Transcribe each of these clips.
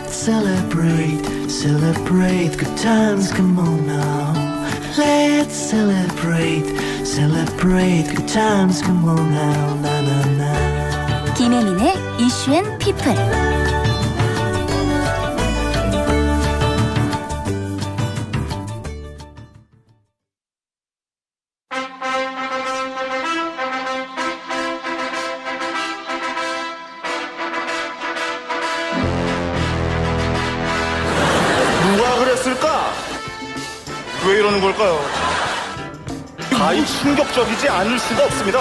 Let's celebrate, celebrate good times, come on now. Let's celebrate, celebrate good times, come on now. Na na na. 김혜민의 이슈앤피플. 누가 그랬을까? 왜 이러는 걸까요? 가히 충격적이지 않을 수가 없습니다.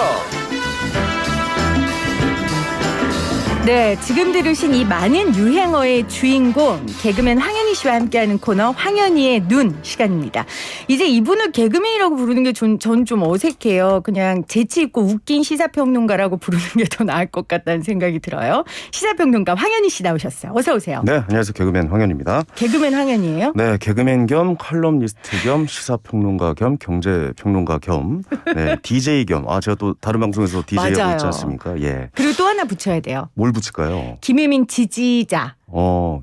네, 지금 들으신 이 많은 유행어의 주인공 개그맨 황현희 씨와 함께하는 코너 황현희의 눈 시간입니다. 이제 이분을 개그맨이라고 부르는 게 전 좀 어색해요. 그냥 재치 있고 웃긴 시사평론가라고 부르는 게 더 나을 것 같다는 생각이 들어요. 시사평론가 황현희 씨 나오셨어요. 어서 오세요. 네, 안녕하세요. 개그맨 황현입니다. 개그맨 황현희예요? 네, 개그맨 겸 칼럼니스트 겸 시사평론가 겸 경제평론가 겸 네, DJ 겸 제가 또 다른 방송에서 DJ 하고 있지 않습니까? 예. 그리고 또 하나 붙여야 돼요. 뭘 붙일까요? 김혜민 지지자.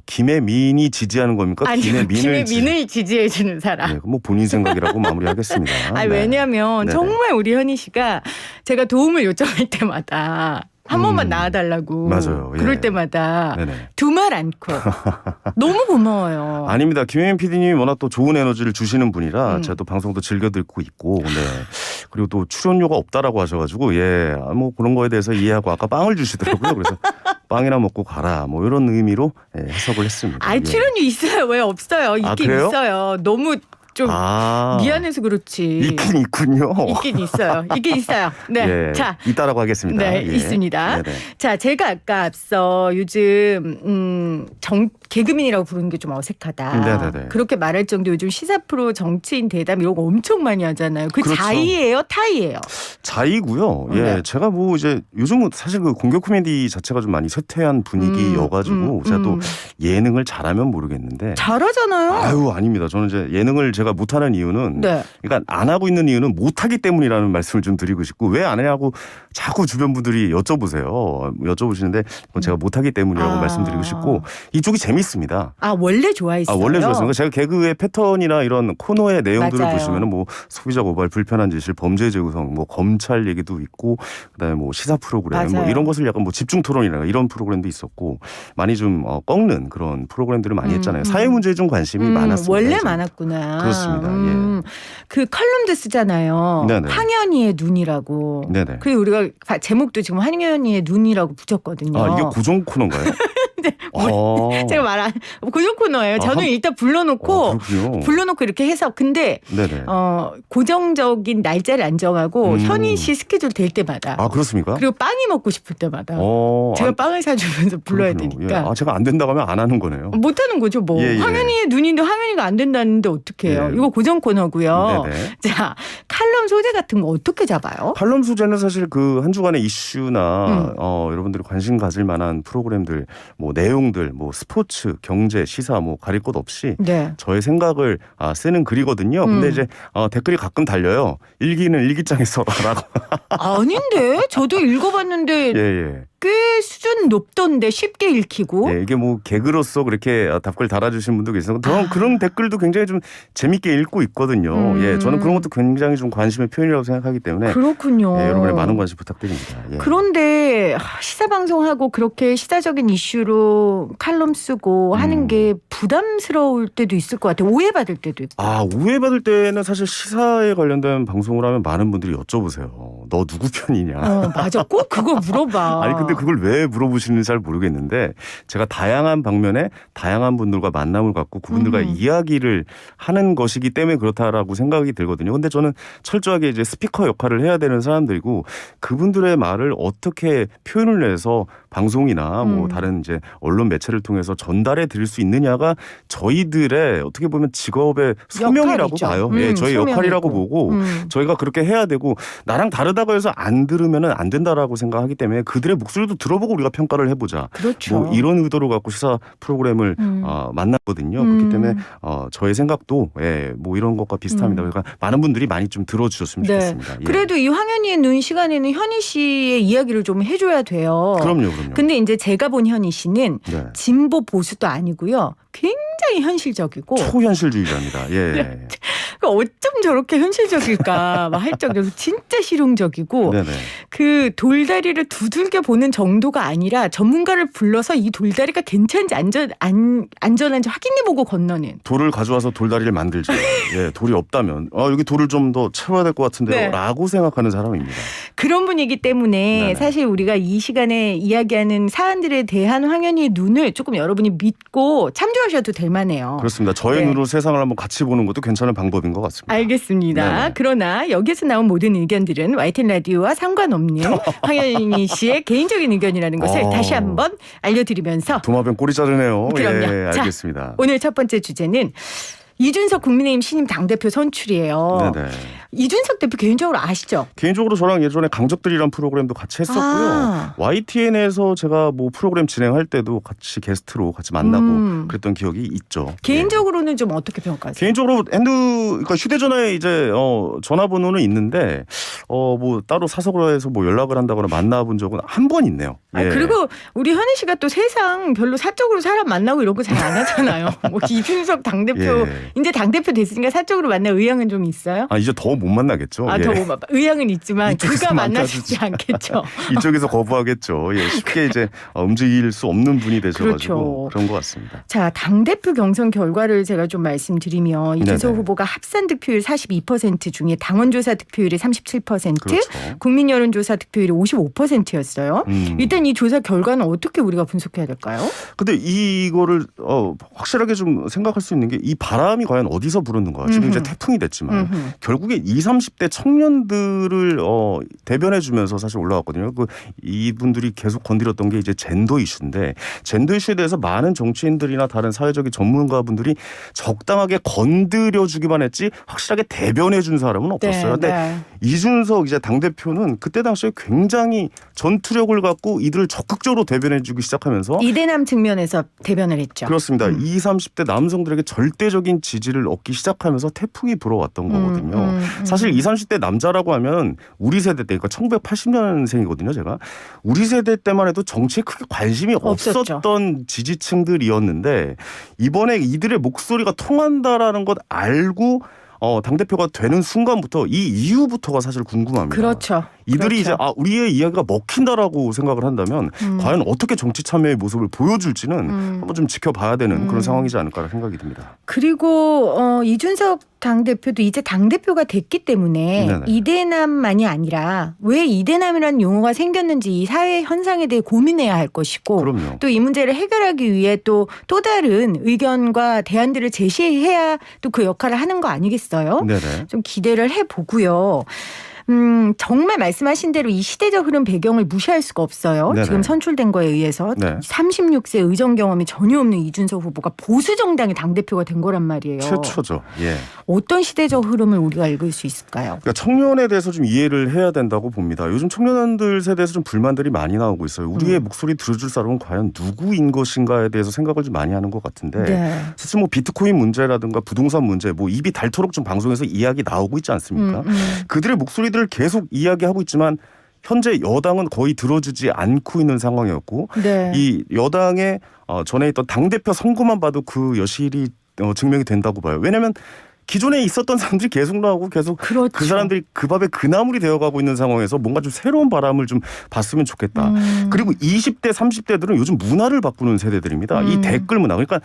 김혜민이 지지하는 겁니까? 아니요, 김혜민을 지지해주는 사람. 네, 뭐 본인 생각이라고 마무리하겠습니다. 아니, 네. 왜냐하면 네네. 정말 우리 현희 씨가 제가 도움을 요청할 때마다 한 번만 나와달라고. 맞아요. 예. 그럴 때마다 네네. 두 말 않고 너무 고마워요. 아닙니다. 김혜민 PD님이 워낙 또 좋은 에너지를 주시는 분이라 제가 또 방송도 즐겨 듣고 있고, 네. 그리고 또 출연료가 없다라고 하셔가지고, 예, 뭐 그런 거에 대해서 이해하고 아까 빵을 주시더라고요. 그래서 빵이나 먹고 가라, 뭐 이런 의미로 해석을 했습니다. 아, 출연료 있어요. 왜 없어요? 있긴 그래요? 있어요. 너무 좀 미안해서 그렇지. 있긴 있군요. 있긴 있어요. 있긴 있어요. 네, 예, 자. 있다라고 하겠습니다. 네, 예. 있습니다. 네네. 자, 제가 아까 앞서 요즘 개그맨이라고 부르는 게 좀 어색하다. 네네네. 그렇게 말할 정도 요즘 시사 프로 정치인 대담 이런 거 엄청 많이 하잖아요. 그 그렇죠. 자의예요, 타의예요? 자이고요. 예, 네. 제가 뭐 이제 요즘은 사실 그 공격 코미디 자체가 좀 많이 쇠퇴한 분위기여가지고 제가 또 예능을 잘하면 모르겠는데. 잘하잖아요. 아유, 아닙니다. 저는 이제 예능을 제가 못하는 이유는, 네. 그러니까 안 하고 있는 이유는 못하기 때문이라는 말씀을 좀 드리고 싶고, 왜 안 하냐고 자꾸 주변 분들이 여쭤보시는데 그건 제가 못하기 때문이라고 말씀드리고 싶고, 이쪽이 재밌습니다. 아, 원래 좋아했어요? 원래 좋았어요. 제가 개그의 패턴이나 이런 코너의 내용들을 맞아요. 보시면은 뭐 소비자 고발, 불편한 진실, 범죄 재구성, 뭐 검찰 얘기도 있고, 그다음에 뭐 시사 프로그램, 뭐 맞아요. 이런 것을 약간 뭐 집중 토론이나 이런 프로그램도 있었고, 많이 좀 꺾는 그런 프로그램들을 많이 했잖아요. 사회 문제에 좀 관심이 많았습니다. 원래 예전부터. 많았구나. 그렇습니다. 예. 그 컬럼도 쓰잖아요. 네네. 황현희의 눈이라고. 네네. 그리고 우리가 제목도 지금 황현희의 눈이라고 붙였거든요. 이게 고정 코너인가요? 네, 제가 말한 고정 코너예요. 저는 일단 불러놓고 이렇게 해서 근데 네네. 고정적인 날짜를 안 정하고 현희 씨 스케줄 될 때마다. 그렇습니까? 그리고 빵이 먹고 싶을 때마다. 제가 빵을 사주면서 불러야 되니까. 제가 안 된다고 하면 안 하는 거네요. 못하는 거죠 뭐. 예. 황현희의 눈인데 황현희가 안 된다는데 어떡해요. 예. 이거 고정 코너고요. 네네. 자, 칼럼 소재 같은 거 어떻게 잡아요? 칼럼 소재는 사실 그 한 주간의 이슈나 여러분들이 관심 가질 만한 프로그램들, 뭐 내용들, 뭐 스포츠, 경제, 시사 뭐 가릴 것 없이 네. 저의 생각을 쓰는 글이거든요. 근데 이제 댓글이 가끔 달려요. 일기는 일기장에서라고. 아닌데 저도 읽어봤는데 예. 꽤 수준 높던데 쉽게 읽히고. 예, 이게 뭐 개그로서 그렇게 답글 달아주신 분도 계시고, 저는 그런 댓글도 굉장히 좀 재밌게 읽고 있거든요. 예, 저는 그런 것도 굉장히 좀 관심의 표현이라고 생각하기 때문에. 그렇군요. 예, 여러분의 많은 관심 부탁드립니다. 예. 그런데 시사 방송하고 그렇게 시사적인 이슈로 칼럼 쓰고 하는 게 부담스러울 때도 있을 것 같아요. 오해받을 때도 있고. 오해받을 때는 사실 시사에 관련된 방송을 하면 많은 분들이 여쭤보세요. 너 누구 편이냐? 맞아. 꼭 그거 물어봐. 아니 근데 그걸 왜 물어보시는지 잘 모르겠는데, 제가 다양한 방면에 다양한 분들과 만남을 갖고 그분들과 이야기를 하는 것이기 때문에 그렇다라고 생각이 들거든요. 근데 저는 철저하게 이제 스피커 역할을 해야 되는 사람들이고, 그분들의 말을 어떻게 표현을 해서 방송이나 뭐 다른 이제 언론 매체를 통해서 전달해 드릴 수 있느냐가 저희들의 어떻게 보면 직업의 소명이라고 역할이죠. 봐요. 예, 저희 소명이고. 역할이라고 보고 저희가 그렇게 해야 되고, 나랑 다르다고 해서 안 들으면은 안 된다라고 생각하기 때문에 그들의 목소리도 들어보고 우리가 평가를 해보자. 그렇죠. 뭐 이런 의도로 갖고 시사 프로그램을 만났거든요. 그렇기 때문에 저의 생각도 뭐 이런 것과 비슷합니다. 그러니까 많은 분들이 많이 좀 들어주셨으면 좋겠습니다. 예. 그래도 이 황현희의 눈 시간에는 현희 씨의 이야기를 좀 해줘야 돼요. 그럼요. 그럼요. 근데 이제 제가 본 현희 씨는 네. 진보 보수도 아니고요. 굉장히 현실적이고 초현실주의자입니다. 예. 어쩜 저렇게 현실적일까 막 할 정도로 진짜 실용적이고 네네. 그 돌다리를 두들겨 보는 정도가 아니라 전문가를 불러서 이 돌다리가 괜찮은지 안전한지 확인해보고 건너는. 돌을 가져와서 돌다리를 만들죠. 예, 돌이 없다면 여기 돌을 좀 더 채워야 될 것 같은데요라고 생각하는 사람입니다. 그런 분이기 때문에 네네. 사실 우리가 이 시간에 이야기하는 사안들에 대한 황현희의 눈을 조금 여러분이 믿고 참조하셔도 될 만해요. 그렇습니다. 저의 네. 눈으로 세상을 한번 같이 보는 것도 괜찮은 방법인 것 같습니다. 알겠습니다. 네네. 그러나 여기서 나온 모든 의견들은 YTN 라디오와 상관없는 황현희 씨의 개인적인 의견이라는 것을 다시 한번 알려드리면서 도마뱀 꼬리 자르네요. 그럼요. 예, 자, 알겠습니다. 오늘 첫 번째 주제는 이준석 국민의힘 신임 당대표 선출이에요. 네네. 이준석 대표 개인적으로 아시죠? 개인적으로 저랑 예전에 강적들이란 프로그램도 같이 했었고요. 아. YTN에서 제가 뭐 프로그램 진행할 때도 같이 게스트로 같이 만나고 그랬던 기억이 있죠. 개인적으로는 좀 어떻게 예. 평가하세요? 개인적으로 그러니까 휴대전화에 이제 전화번호는 있는데 뭐 따로 사석으로 해서 뭐 연락을 한다거나 만나본 적은 한 번 있네요. 예. 그리고 우리 현희 씨가 또 세상 별로 사적으로 사람 만나고 이런 거 잘 안 하잖아요. 뭐 이준석 당대표 예. 이제 당대표 됐으니까 사적으로 만날 의향은 좀 있어요? 이제 더 못 만나겠죠. 예. 더 의향은 있지만 이쪽에서 그가 만나시지 않겠죠. 이쪽에서 거부하겠죠. 예, 쉽게 이제 움직일 수 없는 분이 되셔가지고 그렇죠. 그런 것 같습니다. 자, 당대표 경선 결과를 제가 좀 말씀드리면 이준석 네네. 후보가 합산 득표율 42% 중에 당원조사 득표율이 37%, 그렇죠. 국민 여론조사 득표율이 55%였어요. 일단 이 조사 결과는 어떻게 우리가 분석해야 될까요? 근데 이거를 확실하게 좀 생각할 수 있는 게 이 바람이 과연 어디서 불었는가. 지금 이제 태풍이 됐지만 결국에 20, 30대 청년들을 대변해 주면서 사실 올라왔거든요. 이분들이 계속 건드렸던 게 이제 젠더 이슈인데 젠더 이슈에 대해서 많은 정치인들이나 다른 사회적인 전문가분들이 적당하게 건드려 주기만 했지 확실하게 대변해 준 사람은 없었어요. 근데 이준석 이제 당대표는 그때 당시에 굉장히 전투력을 갖고 이들을 적극적으로 대변해 주기 시작하면서 이대남 측면에서 대변을 했죠. 그렇습니다. 20, 30대 남성들에게 절대적인 지지를 얻기 시작하면서 태풍이 불어왔던 거거든요. 사실 20, 30대 남자라고 하면 우리 세대 때, 그러니까 1980년생이거든요, 제가. 우리 세대 때만 해도 정치에 크게 관심이 없었죠. 없었던 지지층들이었는데 이번에 이들의 목소리가 통한다라는 것 알고 당대표가 되는 순간부터 이 이후부터가 사실 궁금합니다. 그렇죠. 이들이 그렇죠. 이제 우리의 이야기가 먹힌다라고 생각을 한다면 과연 어떻게 정치 참여의 모습을 보여줄지는 한번 좀 지켜봐야 되는 그런 상황이지 않을까 생각이 듭니다. 그리고 이준석 당대표도 이제 당대표가 됐기 때문에 네네. 이대남만이 아니라 왜 이대남이라는 용어가 생겼는지 이 사회 현상에 대해 고민해야 할 것이고 그럼요. 또 이 문제를 해결하기 위해 또 다른 의견과 대안들을 제시해야 또 그 역할을 하는 거 아니겠어요? 네네. 좀 기대를 해보고요. 정말 말씀하신 대로 이 시대적 흐름 배경을 무시할 수가 없어요. 네네. 지금 선출된 거에 의해서 네. 36세 의정 경험이 전혀 없는 이준석 후보가 보수 정당의 당대표가 된 거란 말이에요. 최초죠. 예. 어떤 시대적 흐름을 우리가 읽을 수 있을까요? 그러니까 청년에 대해서 좀 이해를 해야 된다고 봅니다. 요즘 청년들 세대에서 좀 불만들이 많이 나오고 있어요. 우리의 목소리 들어줄 사람은 과연 누구인 것인가에 대해서 생각을 좀 많이 하는 것 같은데 네. 사실 뭐 비트코인 문제라든가 부동산 문제 뭐 입이 닳도록 좀 방송에서 이야기 나오고 있지 않습니까? 그들의 목소리들을 계속 이야기하고 있지만 현재 여당은 거의 들어주지 않고 있는 상황이었고 네. 이 여당의 전에 있던 당대표 선거만 봐도 그 여실히 증명이 된다고 봐요. 왜냐하면 기존에 있었던 사람들이 계속 나오고 계속 그렇죠. 그 사람들이 그 밥에 그 나물이 되어가고 있는 상황에서 뭔가 좀 새로운 바람을 좀 봤으면 좋겠다. 그리고 20대 30대들은 요즘 문화를 바꾸는 세대들입니다. 이 댓글 문화. 그러니까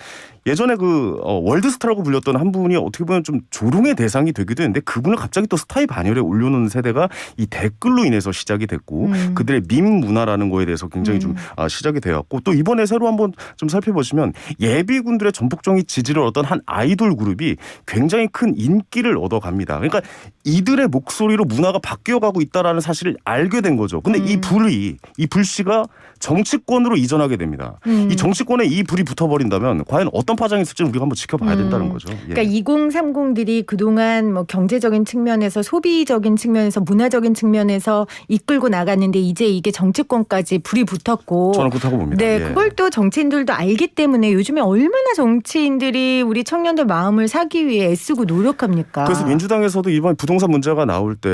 예전에 그 월드스타라고 불렸던 한 분이 어떻게 보면 좀 조롱의 대상이 되기도 했는데 그분을 갑자기 또 스타의 반열에 올려놓은 세대가 이 댓글로 인해서 시작이 됐고 그들의 밈 문화라는 거에 대해서 굉장히 좀 시작이 되었고 또 이번에 새로 한번 좀 살펴보시면 예비군들의 전폭적인 지지를 얻던 한 아이돌 그룹이 굉장히 큰 인기를 얻어갑니다. 그러니까 이들의 목소리로 문화가 바뀌어가고 있다라는 사실을 알게 된 거죠. 근데 이 불씨가 정치권으로 이전하게 됩니다. 이 정치권에 이 불이 붙어버린다면 과연 어떤 파장이 있을지 우리가 한번 지켜봐야 된다는 거죠. 예. 그러니까 2030들이 그동안 뭐 경제적인 측면에서 소비적인 측면에서 문화적인 측면에서 이끌고 나갔는데 이제 이게 정치권까지 불이 붙었고 저는 그렇다고 봅니다. 네, 예. 그걸 또 정치인들도 알기 때문에 요즘에 얼마나 정치인들이 우리 청년들 마음을 사기 위해 애쓰고 가지고 노력합니까? 그래서 민주당에서도 이번 부동산 문제가 나올 때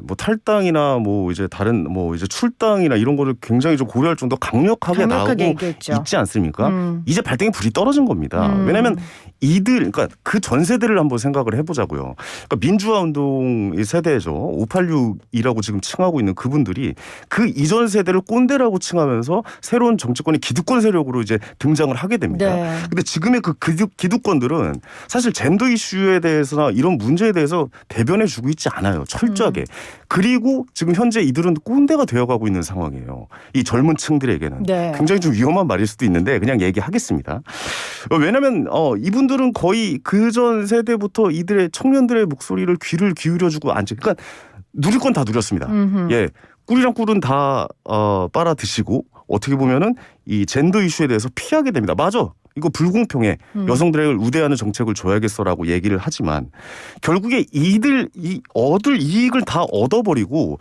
뭐 탈당이나 뭐 이제 다른 뭐 이제 출당이나 이런 거를 굉장히 좀 고려할 정도 강력하게 나오고 얘기했죠. 있지 않습니까? 이제 발등에 불이 떨어진 겁니다. 왜냐하면 그러니까 그 전 세대를 한번 생각을 해보자고요. 그러니까 민주화 운동 세대죠. 586이라고 지금 칭하고 있는 그분들이 그 이전 세대를 꼰대라고 칭하면서 새로운 정치권의 기득권 세력으로 이제 등장을 하게 됩니다. 네. 근데 지금의 그 기득권들은 사실 젠더 이슈에 대해서나 이런 문제에 대해서 대변해 주고 있지 않아요. 철저하게. 그리고 지금 현재 이들은 꼰대가 되어가고 있는 상황이에요. 이 젊은 층들에게는. 네. 굉장히 좀 위험한 말일 수도 있는데 그냥 얘기하겠습니다. 왜냐하면 이분들은 거의 그전 세대부터 이들의 청년들의 목소리를 귀를 기울여주고 그러니까 누릴 건 다 누렸습니다. 예, 꿀이랑 꿀은 다 빨아 드시고 어떻게 보면은 이 젠더 이슈에 대해서 피하게 됩니다. 맞아. 이거 불공평해. 여성들을 우대하는 정책을 줘야겠어라고 얘기를 하지만 결국에 얻을 이익을 다 얻어버리고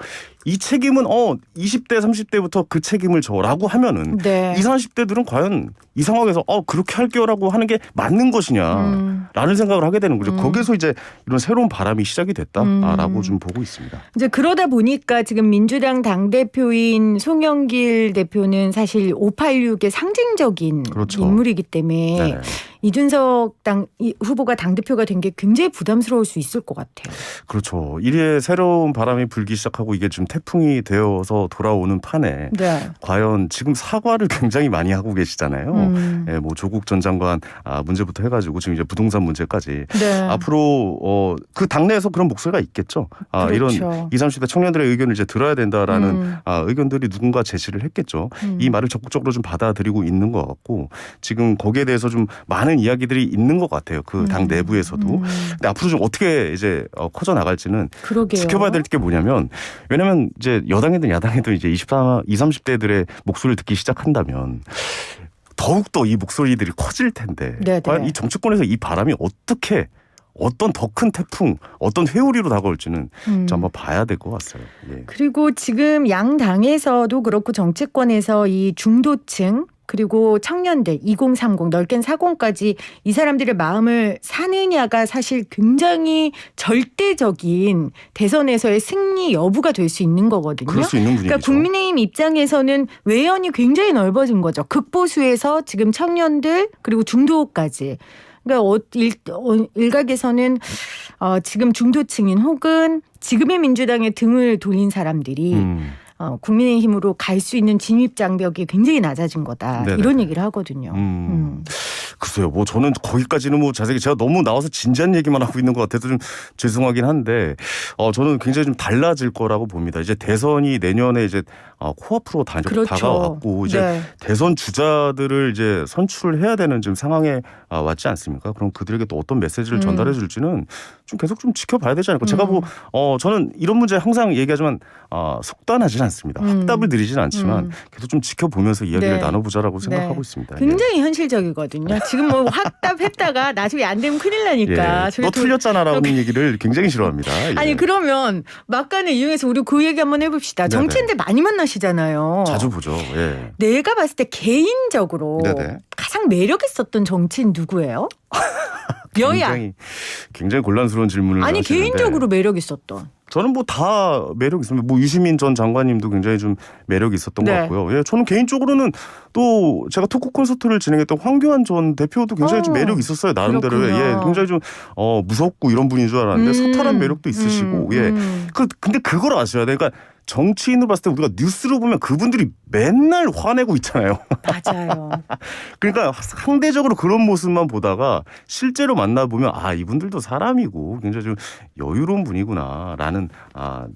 이 책임은 20대 30대부터 그 책임을 져라고 하면은 네. 20, 30대들은 과연 이 상황에서 그렇게 할게요라고 하는 게 맞는 것이냐라는 생각을 하게 되는 거죠. 거기서 이제 이런 새로운 바람이 시작이 됐다라고 좀 보고 있습니다. 이제 그러다 보니까 지금 민주당 당대표인 송영길 대표는 사실 586의 상징적인 그렇죠. 인물이기 때문에 네. 이준석 후보가 당대표가 된 게 굉장히 부담스러울 수 있을 것 같아요. 그렇죠. 이래 새로운 바람이 불기 시작하고 이게 좀 태풍이 되어서 돌아오는 판에 네. 과연 지금 사과를 굉장히 많이 하고 계시잖아요. 예, 뭐 조국 전 장관 문제부터 해가지고 지금 이제 부동산 문제까지 네. 앞으로 그 당내에서 그런 목소리가 있겠죠. 그렇죠. 이런 20, 30대 청년들의 의견을 이제 들어야 된다라는 의견들이 누군가 제시를 했겠죠. 이 말을 적극적으로 좀 받아들이고 있는 것 같고 지금 거기에 대해서 좀 많은 이야기들이 있는 것 같아요. 그 당 내부에서도. 근데 앞으로 좀 어떻게 이제 커져 나갈지는 그러게요. 지켜봐야 될 게 뭐냐면 왜냐면 이제 여당이든 야당이든 이제 20, 30대들의 목소리를 듣기 시작한다면 더욱더 이 목소리들이 커질 텐데 네네. 과연 이 정치권에서 이 바람이 어떤 더 큰 태풍, 어떤 회오리로 다가올지는 좀 한번 봐야 될 것 같아요. 예. 그리고 지금 양 당에서도 그렇고 정치권에서 이 중도층 그리고 청년들 2030 넓겐 40까지 이 사람들의 마음을 사느냐가 사실 굉장히 절대적인 대선에서의 승리 여부가 될 수 있는 거거든요. 그럴 수 있는 분위기죠. 그러니까 국민의힘 입장에서는 외연이 굉장히 넓어진 거죠. 극보수에서 지금 청년들 그리고 중도까지. 그러니까 일각에서는 지금 중도층인 혹은 지금의 민주당에 등을 돌린 사람들이 국민의힘으로 갈 수 있는 진입 장벽이 굉장히 낮아진 거다. 네네. 이런 얘기를 하거든요. 글쎄요. 뭐 저는 거기까지는 뭐 자세히 제가 너무 나와서 진지한 얘기만 하고 있는 것 같아서 좀 죄송하긴 한데 저는 굉장히 좀 달라질 거라고 봅니다. 이제 대선이 내년에 이제 코앞으로 그렇죠. 다가왔고 이제 네. 대선 주자들을 이제 선출해야 되는 지금 상황에 왔지 않습니까? 그럼 그들에게 또 어떤 메시지를 전달해 줄지는 좀 계속 좀 지켜봐야 되지 않을까? 제가 뭐 저는 이런 문제 항상 얘기하지만 속단하진 않습니다. 확답을 드리진 않지만 계속 좀 지켜보면서 이야기를 네. 나눠보자라고 생각하고 네. 있습니다. 굉장히 현실적이거든요. 지금 뭐 확답했다가 나중에 안 되면 큰일 나니까. 너 틀렸잖아라는 얘기를 굉장히 싫어합니다. 아니 예. 그러면 막간을 이용해서 우리 그 얘기 한번 해봅시다. 네네. 정치인들 많이 만나시잖아요. 자주 보죠. 예. 내가 봤을 때 개인적으로 네네. 가장 매력 있었던 정치인 누구예요? 여야. 굉장히 곤란스러운 질문을 아니 하시는데 개인적으로 매력 있었던. 저는 뭐 다 매력 있습니다. 뭐 유시민 전 장관님도 굉장히 좀 매력이 있었던 네. 것 같고요. 예, 저는 개인적으로는 또 제가 토크 콘서트를 진행했던 황교안 전 대표도 굉장히 좀 매력 있었어요. 나름대로. 그렇군요. 예, 굉장히 좀 무섭고 이런 분인 줄 알았는데 소탈한 매력도 있으시고. 예. 근데 그걸 아셔야 돼요. 그러니까 정치인으로 봤을 때 우리가 뉴스로 보면 그분들이 맨날 화내고 있잖아요. 맞아요. 그러니까 상대적으로 그런 모습만 보다가 실제로 만나보면 이분들도 사람이고 굉장히 좀 여유로운 분이구나라는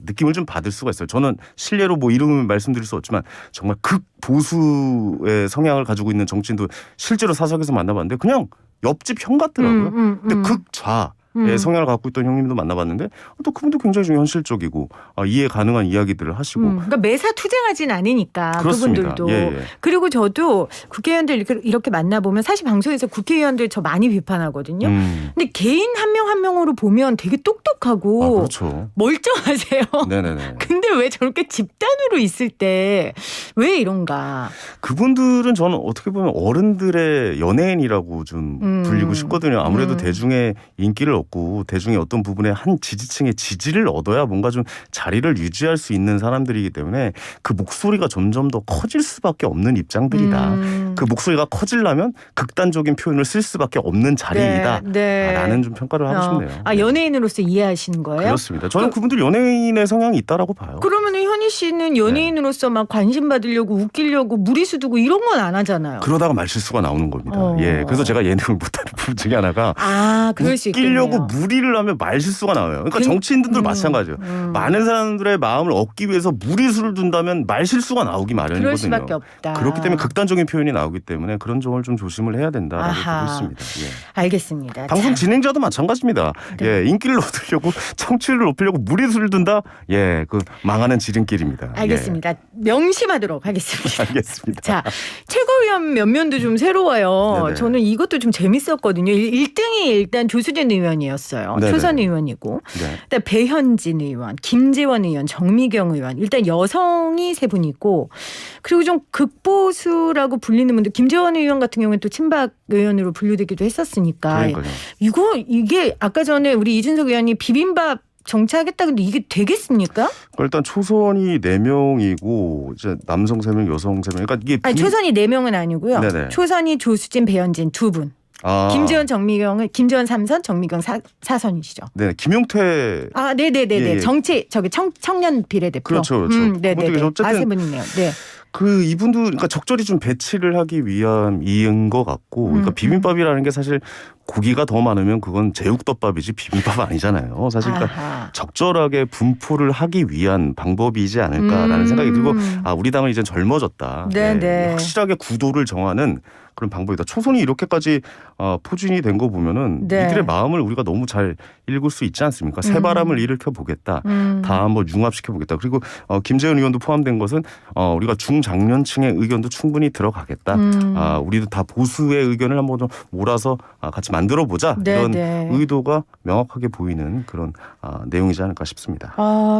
느낌을 좀 받을 수가 있어요. 저는 실례로 뭐 이름을 말씀드릴 수 없지만 정말 극보수의 성향을 가지고 있는 정치인도 실제로 사석에서 만나봤는데 그냥 옆집 형 같더라고요. 근데 극좌 성향을 갖고 있던 형님도 만나봤는데 또 그분도 굉장히 좀 현실적이고 이해 가능한 이야기들을 하시고 그러니까 매사 투쟁하진 않으니까 그렇습니다. 그분들도. 예. 그리고 저도 국회의원들 이렇게 만나보면 사실 방송에서 국회의원들 저 많이 비판하거든요. 근데 개인 한 명 한 명으로 보면 되게 똑똑하고 그렇죠. 멀쩡하세요. 네네네. 근데 왜 저렇게 집단으로 있을 때 왜 이런가? 그분들은 저는 어떻게 보면 어른들의 연예인이라고 좀 불리고 싶거든요. 아무래도 대중의 인기를 얻고 대중의 어떤 부분에 한 지지층의 지지를 얻어야 뭔가 좀 자리를 유지할 수 있는 사람들이기 때문에 그 목소리가 점점 더 커질 수밖에 없는 입장들이다. 그 목소리가 커지려면 극단적인 표현을 쓸 수밖에 없는 자리이다. 네. 라는 좀 평가를 하고 싶네요. 아, 연예인으로서 이해하시는 거예요? 그렇습니다. 저는 그분들 연예인의 성향이 있다라고 봐요. 그러면 현희 씨는 연예인으로서 막 관심 받으려고 웃기려고 무리수 두고 이런 건 안 하잖아요. 그러다가 말실수가 나오는 겁니다. 예, 그래서 제가 예능을 못하는 부분 중에 하나가 그럴 수 있겠네요. 웃기려고 무리를 하면 말실수가 나와요. 그러니까 정치인들도 마찬가지예요. 많은 사람들의 마음을 얻기 위해서 무리수를 둔다면 말실수가 나오기 마련이거든요. 그럴 수밖에 없다. 그렇기 때문에 극단적인 표현이 나오기 때문에 그런 점을 좀 조심을 해야 된다라고 아하. 보고 있습니다. 예. 알겠습니다. 방송 자, 진행자도 마찬가지입니다. 네. 예, 인기를 얻으려고 청취율을 높이려고 무리수를 둔다. 예, 그 망하는 지름길입니다. 알겠습니다. 명심하도록 하겠습니다. 예, 알겠습니다. 자, 최고위원 면면도 좀 새로워요. 네네. 저는 이것도 좀 재밌었거든요. 1등이 일단 조수진 의원이었어요. 네네. 초선 의원이고. 네. 일단 배현진 의원, 김재원 의원, 정미경 의원. 일단 여성이 세 분이고, 그리고 좀 극보수라고 불리는 분들, 김재원 의원 같은 경우는 또 친박 의원으로 분류되기도 했었으니까. 그러니까요. 이게 아까 전에 우리 이준석 의원이 비빔밥 정치하겠다 근데 이게 되겠습니까? 일단 초선이 4명이고 이제 남성 3명, 여성 3명. 그러니까 이게 초선이 4명은 아니고요. 네네. 초선이 조수진, 배현진 2분. 김재원, 정미경은 김재원 3선, 정미경 4선이시죠. 네, 김용태. 네네네네. 예. 정치 청년 비례대표. 그렇죠, 그렇죠. 네네네. 그분도 어쨌든 세 분이네요. 네. 그 이분도 그러니까 적절히 좀 배치를 하기 위함인 것 같고, 그러니까 비빔밥이라는 게 사실 고기가 더 많으면 그건 제육덮밥이지 비빔밥 아니잖아요. 사실 그러니까 아하. 적절하게 분포를 하기 위한 방법이지 않을까라는 생각이 들고, 우리 당은 이제 젊어졌다. 네네. 예, 확실하게 구도를 정하는 그런 방법이다. 초선이 이렇게까지 포진이 된 거 보면은 네. 이들의 마음을 우리가 너무 잘 읽을 수 있지 않습니까? 새바람을 일으켜 보겠다. 다 한번 융합시켜 보겠다. 그리고 김재현 의원도 포함된 것은 우리가 중장년층의 의견도 충분히 들어가겠다. 우리도 다 보수의 의견을 한번 좀 몰아서 같이 만들어 보자. 이런 의도가 명확하게 보이는 그런 내용이지 않을까 싶습니다.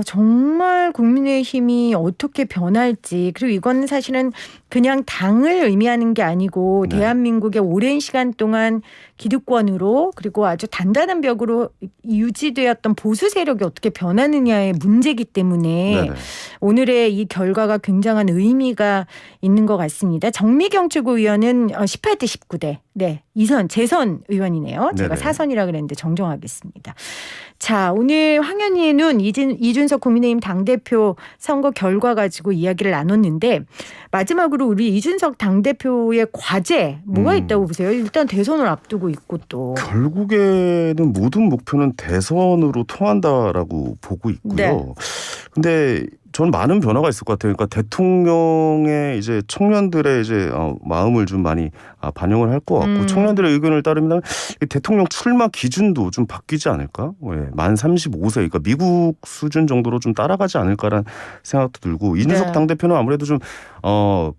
정말 국민의힘이 어떻게 변할지, 그리고 이건 사실은 그냥 당을 의미하는 게 아니고 네. 대한민국의 오랜 시간 동안 기득권으로 그리고 아주 단단한 벽으로 유지되었던 보수 세력이 어떻게 변하느냐의 문제이기 때문에 네네. 오늘의 이 결과가 굉장한 의미가 있는 것 같습니다. 정미경 최고위원은 18대 19대. 네, 재선 의원이네요. 제가 네네. 4선이라 그랬는데 정정하겠습니다. 자, 오늘 황현희의 눈 이준석 국민의힘 당대표 선거 결과 가지고 이야기를 나눴는데, 마지막으로 우리 이준석 당대표의 과제 뭐가 있다고 보세요? 일단 대선을 앞두고 있고 또. 결국에는 모든 목표는 대선으로 통한다라고 보고 있고요. 네. 근데 저는 많은 변화가 있을 것 같아요. 그러니까 대통령의 이제 청년들의 이제 마음을 좀 많이 반영을 할 것 같고, 청년들의 의견을 따르면 이 대통령 출마 기준도 좀 바뀌지 않을까? 만 35세, 그러니까 미국 수준 정도로 좀 따라가지 않을까라는 생각도 들고, 이준석 네. 당대표는 아무래도 좀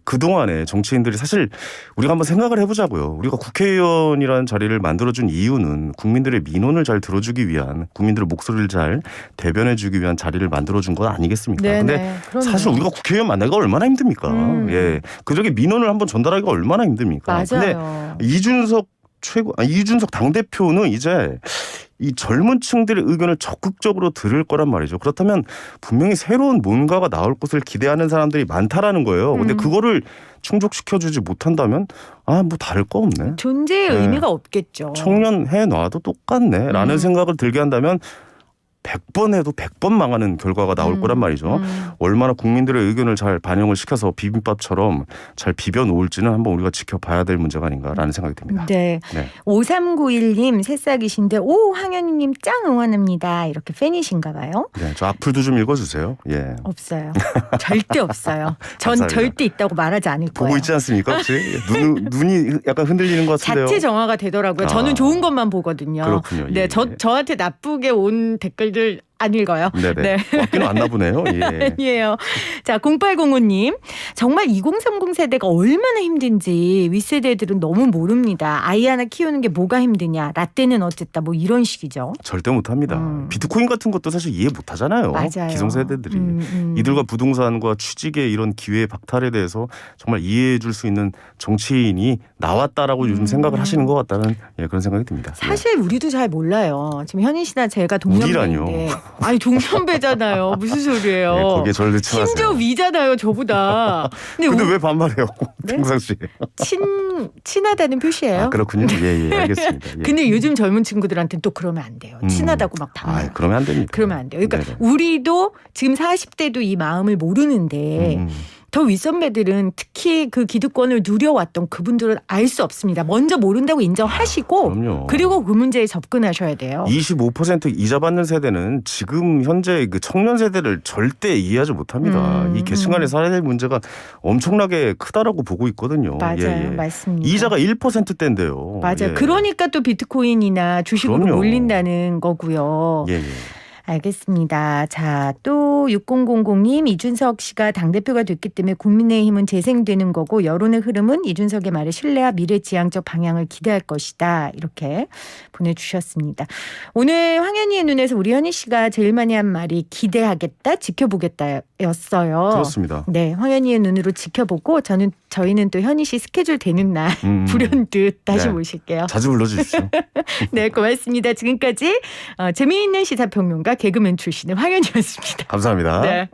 그동안에 정치인들이 사실 우리가 한번 생각을 해보자고요. 우리가 국회의원이라는 자리를 만들어준 이유는 국민들의 민원을 잘 들어주기 위한, 국민들의 목소리를 잘 대변해주기 위한 자리를 만들어준 건 아니겠습니까? 네, 근데 그럼요. 사실 우리가 국회의원 만나기가 얼마나 힘듭니까? 예, 그저께 민원을 한번 전달하기가 얼마나 힘듭니까? 맞아요. 근데 이준석 당대표는 이제 이 젊은 층들의 의견을 적극적으로 들을 거란 말이죠. 그렇다면 분명히 새로운 뭔가가 나올 것을 기대하는 사람들이 많다라는 거예요. 근데 그거를 충족시켜주지 못한다면 뭐 다를 거 없네. 존재의 의미가 없겠죠. 청년 해놔도 똑같네 라는 생각을 들게 한다면 100번 해도 100번 망하는 결과가 나올 거란 말이죠. 얼마나 국민들의 의견을 잘 반영을 시켜서 비빔밥처럼 잘 비벼 놓을지는 한번 우리가 지켜봐야 될 문제가 아닌가라는 생각이 듭니다. 네. 5391님 새싹이신데 황현희님 짱 응원합니다. 이렇게 팬이신가 봐요. 네, 저 악플도 좀 읽어주세요. 예. 없어요. 절대 없어요. 전 감사합니다. 절대 있다고 말하지 않을 거예요. 보고 있지 않습니까 혹시? 눈이 약간 흔들리는 것 같은데요. 자체 정화가 되더라고요. 저는 좋은 것만 보거든요. 그렇군요. 네, 예. 저한테 나쁘게 온 댓글들 안 읽어요. 네네. 네. 왔기는 왔나 보네요. 예. 아니에요. 자, 0805님. 정말 2030 세대가 얼마나 힘든지 윗세대들은 너무 모릅니다. 아이 하나 키우는 게 뭐가 힘드냐. 라떼는 어쨌다. 뭐 이런 식이죠. 절대 못합니다. 비트코인 같은 것도 사실 이해 못하잖아요. 맞아요. 기성세대들이. 이들과 부동산과 취직의 이런 기회 박탈에 대해서 정말 이해해 줄 수 있는 정치인이 나왔다라고 요즘 생각을 하시는 것 같다는 그런 생각이 듭니다. 사실 우리도 잘 몰라요. 지금 현인 씨나 제가 동년배인데. 우리라뇨. 아니 동년배잖아요. 무슨 소리예요. 예, 거기에 저를 넣지 마세요. 심지어 위잖아요. 저보다. 근데 왜 반말해요? 네? 평상시에. 친하다는 표시예요. 아, 그렇군요. 예, 알겠습니다. 예. 근데 요즘 젊은 친구들한테는 또 그러면 안 돼요. 친하다고 막 반말. 그러면 안 됩니다. 그러면 안 돼요. 그러니까 네네. 우리도 지금 40대도 이 마음을 모르는데 더 윗선배들은 특히 그 기득권을 누려왔던 그분들은 알 수 없습니다. 먼저 모른다고 인정하시고 그럼요. 그리고 그 문제에 접근하셔야 돼요. 25% 이자 받는 세대는 지금 현재 그 청년 세대를 절대 이해하지 못합니다. 이 계층 간의 사회 문제가 엄청나게 크다라고 보고 있거든요. 맞아요. 맞습니다. 이자가 1%대인데요. 맞아요. 그러니까 또 비트코인이나 주식으로 그럼요. 몰린다는 거고요. 예. 알겠습니다. 자, 또 6000님 이준석 씨가 당대표가 됐기 때문에 국민의힘은 재생되는 거고 여론의 흐름은 이준석의 말에 신뢰와 미래지향적 방향을 기대할 것이다. 이렇게 보내주셨습니다. 오늘 황현희의 눈에서 우리 현희 씨가 제일 많이 한 말이 기대하겠다, 지켜보겠다였어요. 그렇습니다. 네, 황현희의 눈으로 지켜보고 저희는 또 현희 씨 스케줄 되는 날 불현듯 다시 네. 모실게요. 자주 불러주십시오. 네, 고맙습니다. 지금까지 재미있는 시사평론가 개그맨 출신의 황현희였습니다. 감사합니다. 네.